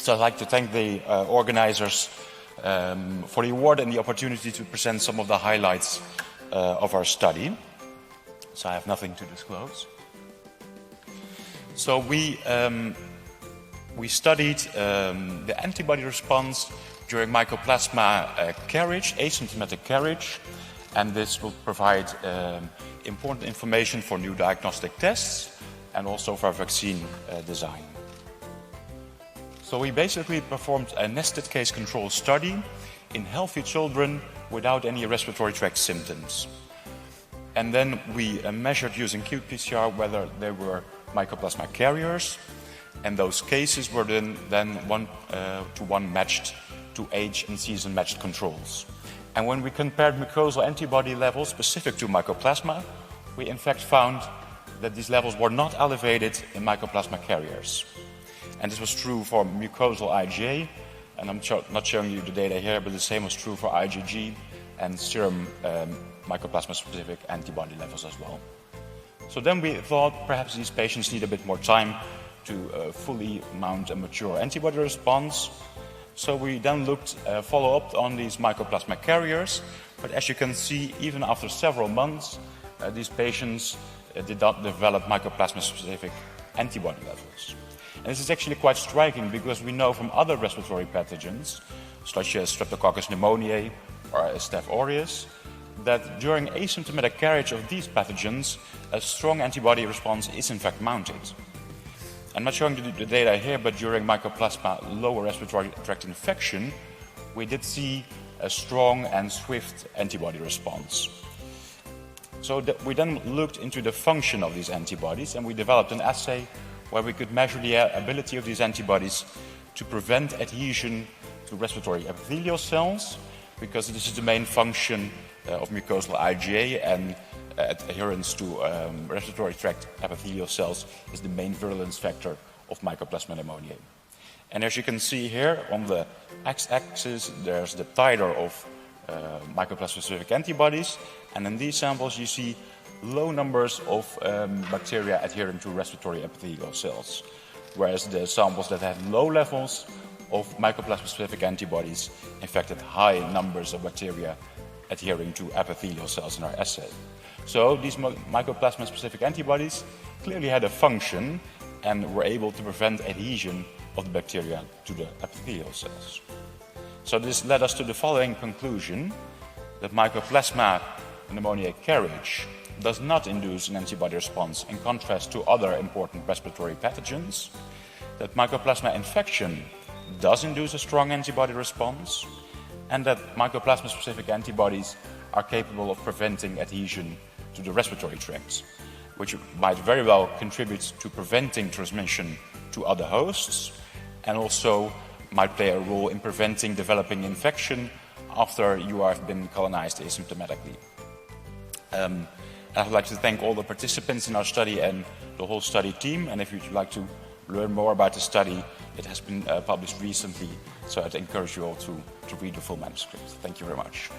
So I'd like to thank the organizers for the award and the opportunity to present some of the highlights of our study. So I have nothing to disclose. So we studied the antibody response during mycoplasma carriage, asymptomatic carriage, and this will provide important information for new diagnostic tests and also for vaccine design. So we basically performed a nested case control study in healthy children without any respiratory tract symptoms. And then we measured using qPCR whether they were mycoplasma carriers, and those cases were then 1-to-1 matched to age and season matched controls. And when we compared mucosal antibody levels specific to mycoplasma, we in fact found that these levels were not elevated in mycoplasma carriers. And this was true for mucosal IgA, and I'm not showing you the data here, but the same was true for IgG and serum mycoplasma-specific antibody levels as well. So then we thought perhaps these patients need a bit more time to fully mount a mature antibody response. So we then looked follow-up on these mycoplasma carriers, but as you can see, even after several months, these patients did not develop mycoplasma-specific antibody levels. And this is actually quite striking because we know from other respiratory pathogens, such as Streptococcus pneumoniae or Staph aureus, that during asymptomatic carriage of these pathogens, a strong antibody response is in fact mounted. I'm not showing the data here, but during mycoplasma lower respiratory tract infection, we did see a strong and swift antibody response. So we then looked into the function of these antibodies, and we developed an assay where we could measure the ability of these antibodies to prevent adhesion to respiratory epithelial cells, because this is the main function of mucosal IgA, and adherence to respiratory tract epithelial cells is the main virulence factor of mycoplasma pneumoniae. And as you can see here on the x-axis, there's the titer of mycoplasma-specific antibodies, and in these samples you see low numbers of bacteria adhering to respiratory epithelial cells, whereas the samples that had low levels of mycoplasma-specific antibodies in fact had high numbers of bacteria adhering to epithelial cells in our assay. So these mycoplasma-specific antibodies clearly had a function and were able to prevent adhesion of the bacteria to the epithelial cells. So this led us to the following conclusion, that mycoplasma pneumoniae carriage does not induce an antibody response in contrast to other important respiratory pathogens, that mycoplasma infection does induce a strong antibody response, and that mycoplasma-specific antibodies are capable of preventing adhesion to the respiratory tract, which might very well contribute to preventing transmission to other hosts, and also might play a role in preventing developing infection after you have been colonized asymptomatically. And I would like to thank all the participants in our study and the whole study team, and if you'd like to learn more about the study, it has been published recently, so I'd encourage you all to read the full manuscript. Thank you very much.